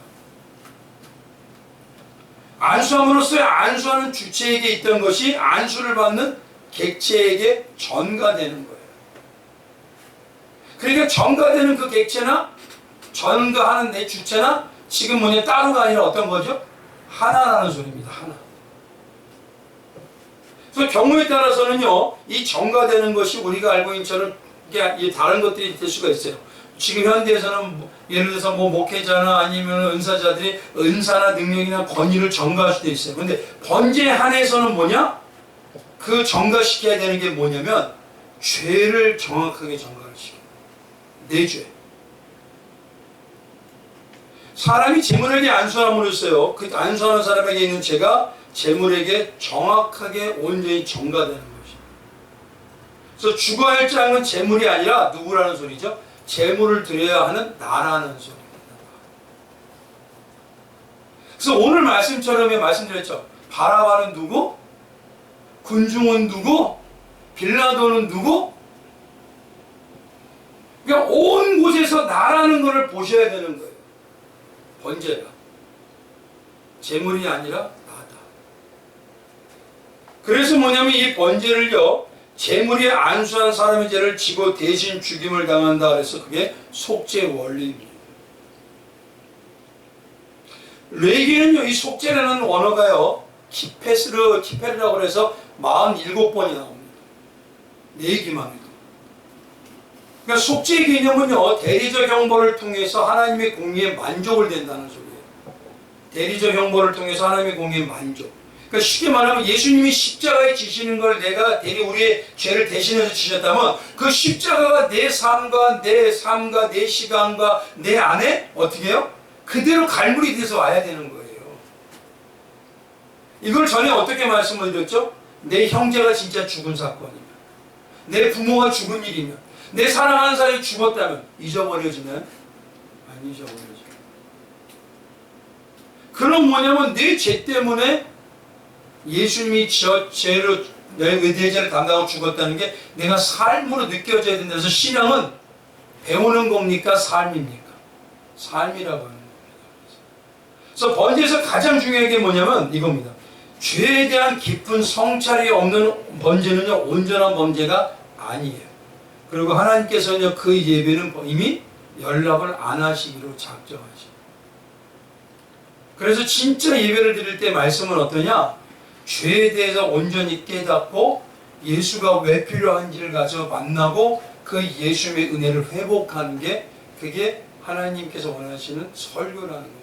A: 안수함으로써 안수하는 주체에게 있던 것이 안수를 받는 객체에게 전가되는 거예요. 그러니까 전가되는 그 객체나 전가하는 내 주체나 지금 뭐냐 따로가 아니라 어떤 거죠? 하나라는 소리입니다. 하나. 그래서 경우에 따라서는요, 이 전가되는 것이 우리가 알고 있는 것처럼 이게 다른 것들이 될 수가 있어요. 지금 현대에서는 예를 들어서 뭐 목회자나 아니면 은사자들이 은사나 능력이나 권위를 전가할 수도 있어요. 근데 번제에 한해서는 뭐냐? 그 전가시켜야 되는 게 뭐냐면 죄를 정확하게 전가를 시켜요. 내 죄. 사람이 제물에게 안수함으로써요, 그 안수하는 사람에게 있는 죄가 제물에게 정확하게 온전히 전가되는 것입니다. 그래서 죽어야 할 장은 제물이 아니라 누구라는 소리죠? 제물을 드려야 하는 나라는 소리입니다. 그래서 오늘 말씀처럼 말씀드렸죠. 바라바는 누구? 군중은 누구? 빌라도는 누구? 그러니까 온 곳에서 나라는 것을 보셔야 되는 거예요. 번제가 제물이 아니라 나다. 그래서 뭐냐면 이 번제를요, 제물이 안수한 사람의 죄를 지고 대신 죽임을 당한다 그래서 그게 속죄 원리입니다. 레위기는요, 이 속죄라는 원어가요 키페르라고 해서 47번이 나옵니다. 레위기만 해도. 그러니까 속죄의 개념은요, 대리적 형벌을 통해서 하나님의 공의에 만족을 된다는 소리예요. 대리적 형벌을 통해서 하나님의 공의에 만족. 그러니까 쉽게 말하면 예수님이 십자가에 지시는 걸 내가 우리의 죄를 대신해서 지셨다면 그 십자가가 내 삶과 내 시간과 내 안에 어떻게 해요? 그대로 갈무리 돼서 와야 되는 거예요. 이걸 전에 어떻게 말씀을 드렸죠? 내 형제가 진짜 죽은 사건이면, 내 부모가 죽은 일이면, 내 사랑하는 사람이 죽었다면 잊어버려지면 안 잊어버려져. 그럼 뭐냐면 내 죄 때문에 예수님이 저 죄로 내 죄를 담당하고 죽었다는 게 내가 삶으로 느껴져야 된다. 그래서 신앙은 배우는 겁니까? 삶입니까? 삶이라고 하는 겁니다. 그래서 번제에서 가장 중요한 게 뭐냐면 이겁니다. 죄에 대한 깊은 성찰이 없는 번제는요, 온전한 번제가 아니에요. 그리고 하나님께서는요, 그 예배는 이미 연락을 안 하시기로 작정하시고. 그래서 진짜 예배를 드릴 때 말씀은 어떠냐? 죄에 대해서 온전히 깨닫고 예수가 왜 필요한지를 가지고 만나고 그 예수님의 은혜를 회복하는 게 그게 하나님께서 원하시는 설교라는 겁니다.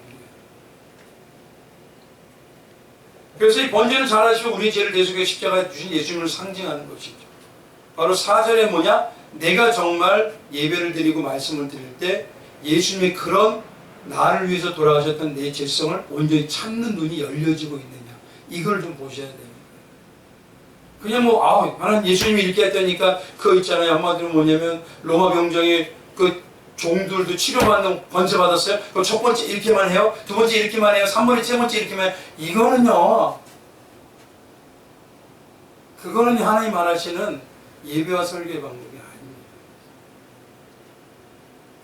A: 그래서 이 번제는 잘 아시고 우리 죄를 대속해 십자가에 주신 예수님을 상징하는 것이죠. 바로 4절에 뭐냐? 내가 정말 예배를 드리고 말씀을 드릴 때 예수님이 그런 나를 위해서 돌아가셨던 내 죄성을 온전히 찾는 눈이 열려지고 있느냐, 이걸 좀 보셔야 됩니다. 그냥 하나님 예수님이 이렇게 했다니까 그거 있잖아요. 한마디로 뭐냐면 로마 병정의 그 종들도 치료받는 번제 받았어요. 그럼 첫 번째 이렇게만 해요, 두 번째 이렇게만 해요, 3번째 세 번째 이렇게만 해요. 이거는요, 그거는 하나님 말하시는 예배와 설교의 방법이 아닙니다.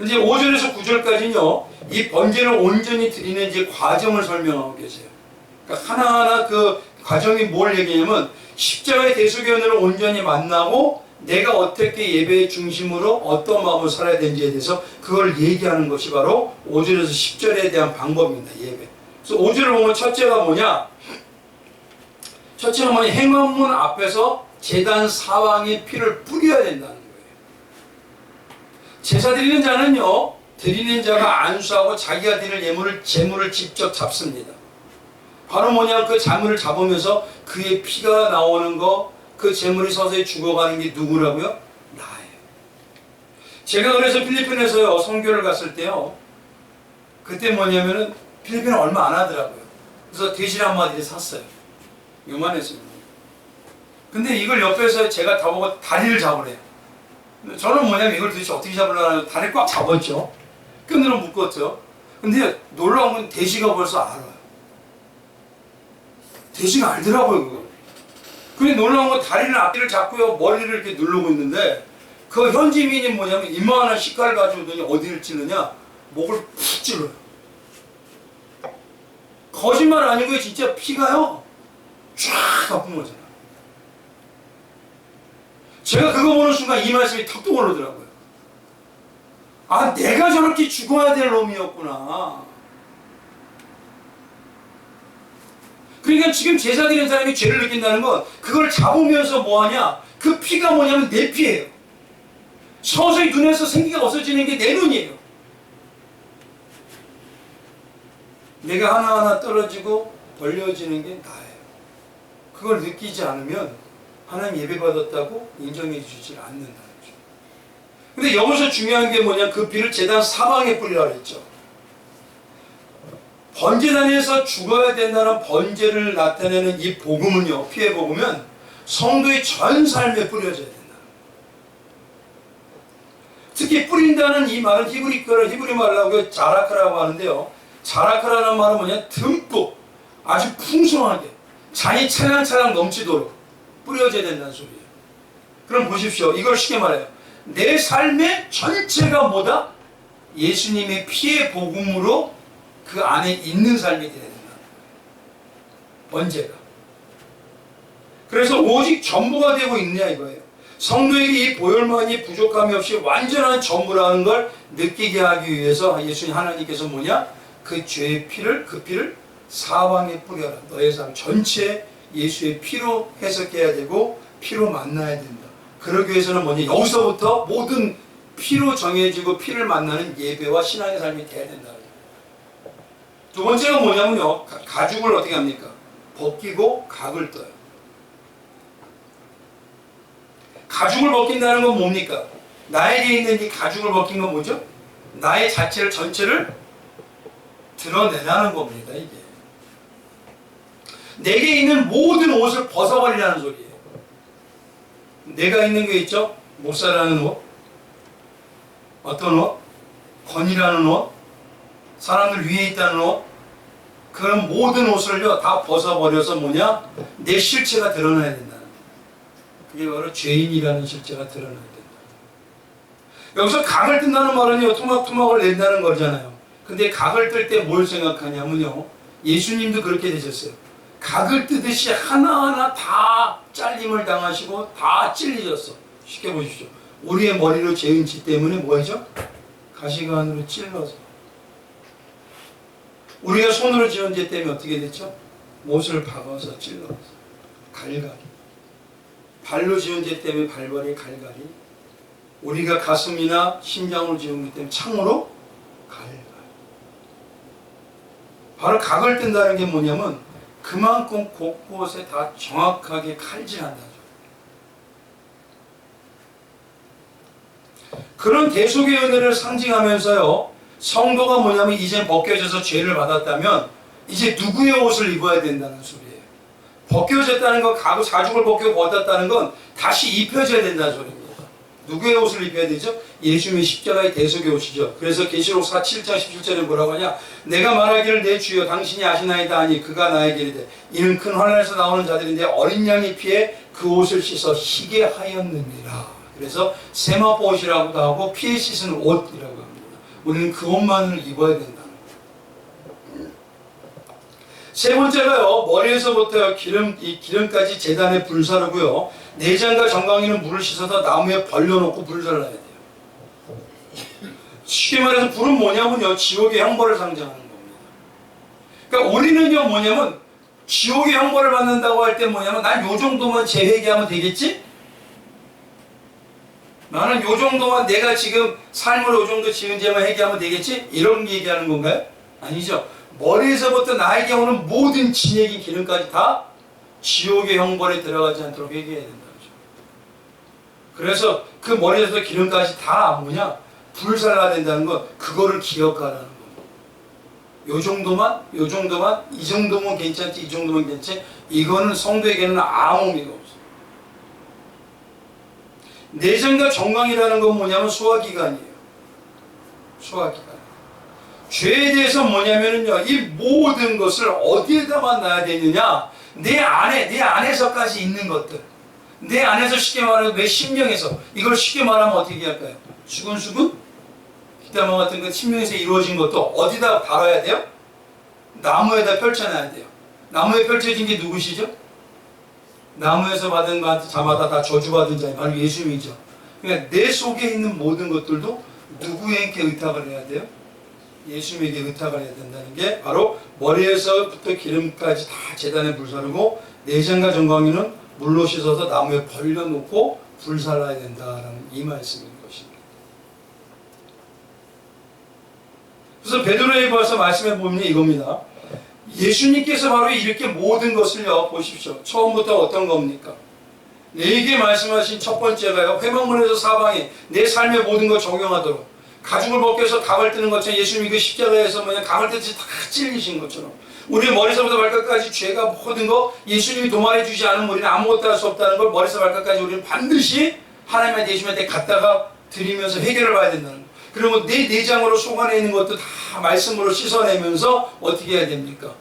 A: 이제 5절에서 9절까지는요, 이 번제를 온전히 드리는 이제 과정을 설명하고 계세요. 그러니까 하나하나 그 과정이 뭘 얘기하냐면 십자가의 대속의 은혜를 온전히 만나고 내가 어떻게 예배의 중심으로 어떤 마음으로 살아야 되는지에 대해서 그걸 얘기하는 것이 바로 5절에서 10절에 대한 방법입니다. 예배. 그래서 5절을 보면 첫째가 뭐냐? 첫째가 뭐냐? 행원문 앞에서 제단 사방에 피를 뿌려야 된다는 거예요. 제사 드리는 자는요, 드리는 자가 안수하고 자기가 드릴 제물을 직접 잡습니다. 바로 뭐냐? 그 제물을 잡으면서 그의 피가 나오는 거, 그 제물이 서서히 죽어가는 게 누구라고요? 나예요. 제가 그래서 필리핀에서요, 선교를 갔을 때요, 그때 뭐냐면은 필리핀은 얼마 안 하더라고요. 그래서 돼지 한 마리를 샀어요. 요만했어요. 근데 이걸 옆에서 제가 다 보고 다리를 잡으래요. 저는 뭐냐면 이걸 도대체 어떻게 잡으려고 다리를 꽉 잡았죠. 끈으로 묶었죠. 근데 놀라운 건 돼지가 벌써 알아요. 돼지가 알더라고요, 그거. 근데 놀라운 건 다리를 앞뒤를 잡고요, 머리를 이렇게 누르고 있는데 그 현지민이 뭐냐면 이만한 식칼을 가지고 오더니 어디를 찌르냐? 목을 푹 찔러요. 거짓말 아니고 진짜 피가요, 쫙 아픈 거잖아. 제가 그거 보는 순간 이 말씀이 탁 떠오르더라고요. 아, 내가 저렇게 죽어야 될 놈이었구나. 그러니까 지금 제사 드리는 사람이 죄를 느낀다는 건 그걸 잡으면서 뭐하냐? 그 피가 뭐냐면 내 피예요. 서서히 눈에서 생기가 없어지는 게 내 눈이에요. 내가 하나하나 떨어지고 벌려지는 게 나예요. 그걸 느끼지 않으면 하나님 예배 받았다고 인정해 주지 않는다는 거죠. 근데 여기서 중요한 게 뭐냐? 그 피를 제단 사방에 뿌리라 그랬죠. 번제단에서 죽어야 된다는 번제를 나타내는 이 복음은요, 피의 복음은 성도의 전 삶에 뿌려져야 된다. 특히 뿌린다는 이 말은 히브리 말로 자라카라고 하는데요, 자라카라는 말은 뭐냐? 듬뿍, 아주 풍성하게, 잔이 찰랑찰랑 넘치도록 뿌려져야 된다는 소리예요. 그럼 보십시오. 이걸 쉽게 말해요. 내 삶의 전체가 뭐다? 예수님의 피의 복음으로 그 안에 있는 삶이 되어야 된다. 번제가. 그래서 오직 전부가 되고 있느냐 이거예요. 성도에게 이 보혈만이 부족함이 없이 완전한 전부라는 걸 느끼게 하기 위해서 예수님 하나님께서 뭐냐? 그 죄의 피를, 그 피를 사방에 뿌려라. 너의 삶 전체에 예수의 피로 해석해야 되고 피로 만나야 된다. 그러기 위해서는 뭐냐? 여기서부터 모든 피로 정해지고 피를 만나는 예배와 신앙의 삶이 돼야 된다. 두 번째가 뭐냐면요, 가죽을 어떻게 합니까? 벗기고 각을 떠요. 가죽을 벗긴다는 건 뭡니까? 나에게 있는 이 가죽을 벗긴 건 뭐죠? 나의 자체를 전체를 드러내라는 겁니다. 이게 내게 있는 모든 옷을 벗어버리라는 소리예요. 내가 있는 게 있죠? 목사라는 옷, 어떤 옷? 권위라는 옷, 사람들 위에 있다는 옷, 그런 모든 옷을요 다 벗어버려서 뭐냐? 내 실체가 드러나야 된다는 거예요. 그게 바로 죄인이라는 실체가 드러나야 된다. 여기서 각을 뜬다는 말은요 토막토막을 낸다는 거잖아요. 근데 각을 뜰 때 뭘 생각하냐면요, 예수님도 그렇게 되셨어요. 각을 뜨듯이 하나하나 다 잘림을 당하시고 다 찔리셨어. 쉽게 보십시오. 우리의 머리로 재은 지 때문에 뭐죠? 가시관으로 찔러서. 우리가 손으로 지은 죄 때문에 어떻게 됐죠? 못을 박아서 찔러서 갈갈이. 발로 지은 죄 때문에 발발이 갈갈이. 우리가 가슴이나 심장으로 지은 것 때문에 창으로 갈갈. 바로 각을 뜬다는 게 뭐냐면 그만큼 곳곳에 다 정확하게 칼질한다죠. 그런 대속의 은혜를 상징하면서요, 성도가 뭐냐면 이제 벗겨져서 죄를 받았다면 이제 누구의 옷을 입어야 된다는 소리예요. 벗겨졌다는 건, 가죽을 벗겼다는 건 다시 입혀져야 된다는 소리입니다. 누구의 옷을 입혀야 되죠? 예수님의 십자가의 대속의 옷이죠. 그래서 계시록 7장 17절에 뭐라고 하냐? 내가 말하기를 내 주여 당신이 아시나이다 하니 그가 나에게 이르되 이는 큰 환난에서 나오는 자들인데 어린 양의 피에 그 옷을 씻어 희게 하였느니라. 그래서 세마포 옷이라고도 하고 피에 씻은 옷이라고 합니다. 우리는 그 옷만을 입어야 된다는 거예요. 세 번째가요, 머리에서부터 기름까지 제단에 불사르고요, 내장과 정강이는 물을 씻어서 나무에 벌려놓고 불살라야 돼요. 쉽게 말해서 불은 뭐냐면요, 지옥의 형벌을 상징하는 겁니다. 그러니까 우리는요 뭐냐면 지옥의 형벌을 받는다고 할 때 뭐냐면 난 요 정도만 재회개하면 되겠지? 나는 요 정도만, 내가 지금 삶을 요 정도 지은 죄만 회개하면 되겠지? 이런 얘기하는 건가요? 아니죠. 머리에서부터 나에게 오는 모든 진액인 기름까지 다 지옥의 형벌에 들어가지 않도록 회개해야 된다는 거죠. 그래서 그 머리에서부터 기름까지 다 뭐냐? 불살라야 된다는 건 그거를 기억하라는 거예요. 요 정도만, 이 정도면 괜찮지, 이 정도면 괜찮지? 이거는 성도에게는 아무 의미가 없어요. 내장과 정강이라는 건 뭐냐면 소화기관이에요. 소화기관. 죄에 대해서 뭐냐면요, 이 모든 것을 어디에다만 놔야 되느냐? 내 안에서까지 있는 것들. 내 안에서 쉽게 말하면 내 심령에서. 이걸 쉽게 말하면 어떻게 할까요? 수근수근? 기타마 같은 거 심령에서 이루어진 것도 어디다 달아야 돼요? 나무에다 펼쳐놔야 돼요. 나무에 펼쳐진 게 누구시죠? 나무에서 받은 자마다 다 저주받은 자예요. 바로 예수님이죠. 그러니까 내 속에 있는 모든 것들도 누구에게 의탁을 해야 돼요? 예수님에게 의탁을 해야 된다는 게 바로 머리에서부터 기름까지 다 제단에 불사르고 내장과 정강이는 물로 씻어서 나무에 벌려놓고 불살라야 된다라는 이 말씀인 것입니다. 그래서 베드로에 봐서 말씀해 보면 이겁니다. 예수님께서 바로 이렇게 모든 것을요, 보십시오. 처음부터 어떤 겁니까? 내게 말씀하신 첫 번째가요, 회막문에서 사방에 내 삶의 모든 걸 적용하도록 가죽을 벗겨서 각을 뜨는 것처럼 예수님이 그 십자가에서 뭐냐 각을 뜨듯이 다 찔리신 것처럼 우리의 머리서부터 발끝까지 죄가 모든 거 예수님이 도말해 주지 않으면 우리는 아무것도 할 수 없다는 걸 머리서 발끝까지 우리는 반드시 하나님한테 예수님한테 갖다가 드리면서 해결을 봐야 된다는 거. 그리고 내 내장으로 속 안에 있는 것도 다 말씀으로 씻어내면서 어떻게 해야 됩니까?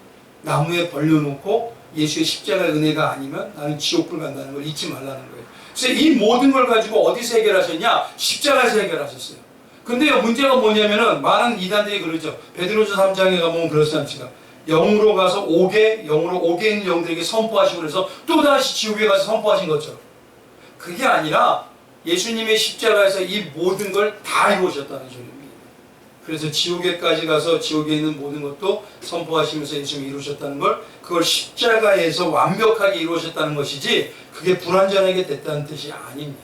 A: 나무에 벌려놓고 예수의 십자가의 은혜가 아니면 나는 지옥불 간다는 걸 잊지 말라는 거예요. 그래서 이 모든 걸 가지고 어디서 해결하셨냐? 십자가에서 해결하셨어요. 근데요, 문제가 뭐냐면은 많은 이단들이 그러죠. 베드로서 3장에 가보면 그렇지 않습니까? 영으로 가서 영으로 옥에 있는 영들에게 선포하시고 그래서 또다시 지옥에 가서 선포하신 것처럼. 그게 아니라 예수님의 십자가에서 이 모든 걸 다 이루셨다는 소리입니다. 그래서 지옥에까지 가서 지옥에 있는 모든 것도 선포하시면서 예수님이 이루셨다는 걸, 그걸 십자가에서 완벽하게 이루셨다는 것이지 그게 불완전하게 됐다는 뜻이 아닙니다.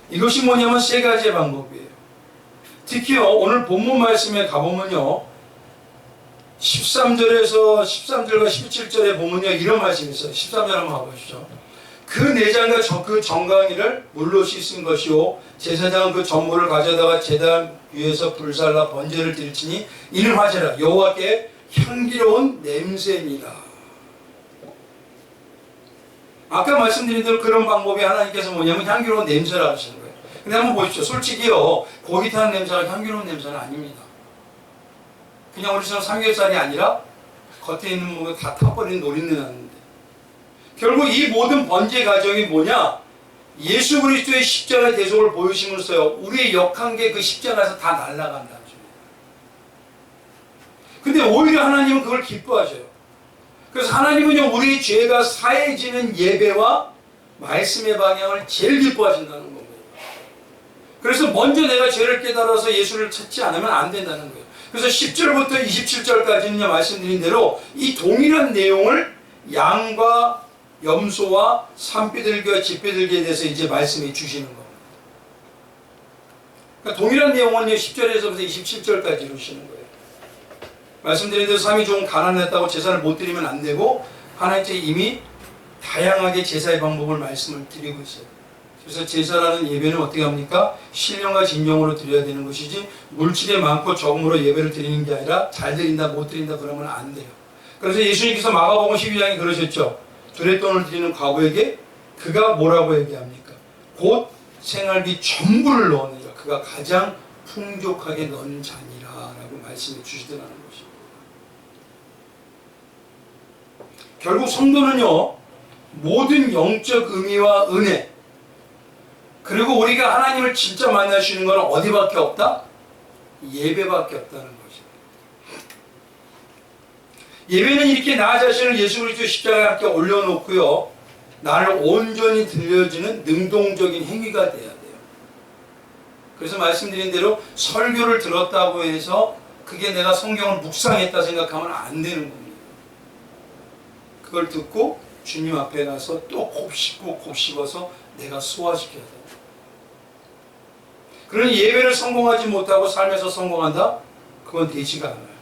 A: 이것이 뭐냐면 세 가지의 방법이에요. 특히요, 오늘 본문 말씀에 가보면요, 13절과 17절에 보면요, 이런 말씀이 있어요. 13절 한번 가보시죠. 그 내장과 그 정강이를 물로 씻은 것이요, 제사장은 그 전물을 가져다가 제단 위에서 불살라 번제를 드릴지니 이는 화제라 여호와께 향기로운 냄새니라. 아까 말씀드린 대로 그런 방법이 하나님께서 뭐냐면 향기로운 냄새라 하시는 거예요. 근데 한번 보십시오. 솔직히요, 고기 타는 냄새가 향기로운 냄새는 아닙니다. 그냥 우리처럼 삼겹살이 아니라 겉에 있는 뭐 다 타버린 노린내 나는데, 결국 이 모든 번제 과정이 뭐냐? 예수 그리스도의 십자가 대속을 보여주면서요, 우리의 역한 게 그 십자가에서 다 날아간다는 거죠. 근데 오히려 하나님은 그걸 기뻐하셔요. 그래서 하나님은요, 우리의 죄가 사해지는 예배와 말씀의 방향을 제일 기뻐하신다는 겁니다. 그래서 먼저 내가 죄를 깨달아서 예수를 찾지 않으면 안 된다는 거예요. 그래서 10절부터 27절까지는요, 말씀드린 대로 이 동일한 내용을 양과 염소와 산비둘기와 집비둘기에 대해서 이제 말씀해 주시는 겁니다. 그러니까 동일한 내용은 10절에서부터 27절까지 이루시는 거예요. 말씀드린 대로 삶이 좀 가난했다고 제사를 못 드리면 안 되고, 하나님께 이미 다양하게 제사의 방법을 말씀을 드리고 있어요. 그래서 제사라는 예배는 어떻게 합니까? 신령과 진정으로 드려야 되는 것이지, 물질이 많고 적음으로 예배를 드리는 게 아니라 잘 드린다 못 드린다 그러면 안 돼요. 그래서 예수님께서 마가복음 12장에 그러셨죠. 두렛돈을 드리는 과부에게 그가 뭐라고 얘기합니까? 곧 생활비 전부를 넣느니라. 그가 가장 풍족하게 넣은 자니라 라고 말씀해 주시더라는 것입니다. 결국 성도는요, 모든 영적 의미와 은혜, 그리고 우리가 하나님을 진짜 만날 수 있는 건 어디밖에 없다? 예배밖에 없다는 것입니다. 예배는 이렇게 나 자신을 예수 그리스도 십자가에 함께 올려놓고요, 나를 온전히 들려주는 능동적인 행위가 돼야 돼요. 그래서 말씀드린 대로 설교를 들었다고 해서 그게 내가 성경을 묵상했다 생각하면 안 되는 겁니다. 그걸 듣고 주님 앞에 가서 또 곱씹고 곱씹어서 내가 소화시켜야 돼요. 그러니 예배를 성공하지 못하고 삶에서 성공한다? 그건 되지가 않아요.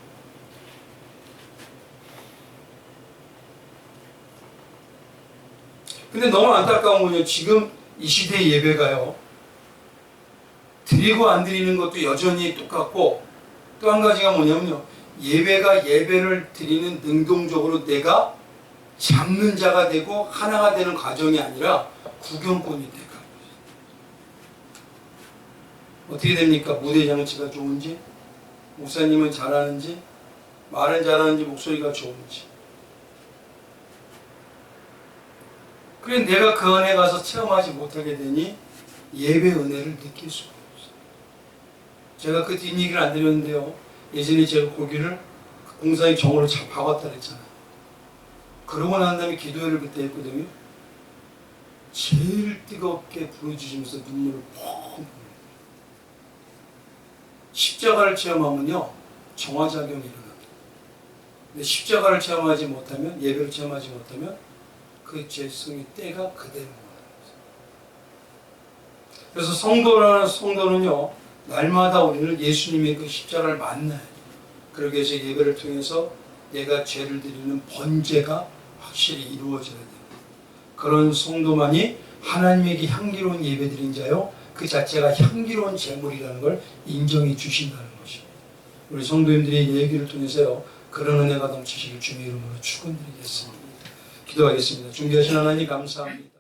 A: 근데 너무 안타까운 건요, 지금 이 시대의 예배가요, 드리고 안 드리는 것도 여전히 똑같고, 또 한 가지가 뭐냐면요, 예배가 예배를 드리는 능동적으로 내가 잡는 자가 되고 하나가 되는 과정이 아니라 구경꾼이 돼가. 어떻게 됩니까? 무대 장치가 좋은지, 목사님은 잘하는지, 말은 잘하는지, 목소리가 좋은지. 그래 내가 그 안에 가서 체험하지 못하게 되니 예배 은혜를 느낄 수가 없어요. 제가 그 뒷얘기를 안 드렸는데요, 예전에 제가 고기를 공사의 정으로 박았다 그랬잖아요. 그러고 난 다음에 기도회를 그때 했거든요. 제일 뜨겁게 부어주시면서 눈물을 펑. 십자가를 체험하면요, 정화작용이 일어납니다. 근데 십자가를 체험하지 못하면, 예배를 체험하지 못하면 그 죄성의 때가 그대로 나옵니다. 그래서 성도는요, 날마다 우리는 예수님의 그 십자가를 만나야 돼요. 그러기 위해서 예배를 통해서 내가 죄를 드리는 번제가 확실히 이루어져야 돼요. 그런 성도만이 하나님에게 향기로운 예배드린 자요, 그 자체가 향기로운 제물이라는 걸 인정해 주신다는 것입니다. 우리 성도님들의 얘기를 통해서요, 그런 은혜가 넘치시길 주님의 이름으로 축원드리겠습니다. 기도하겠습니다. 존귀하신 하나님 감사합니다.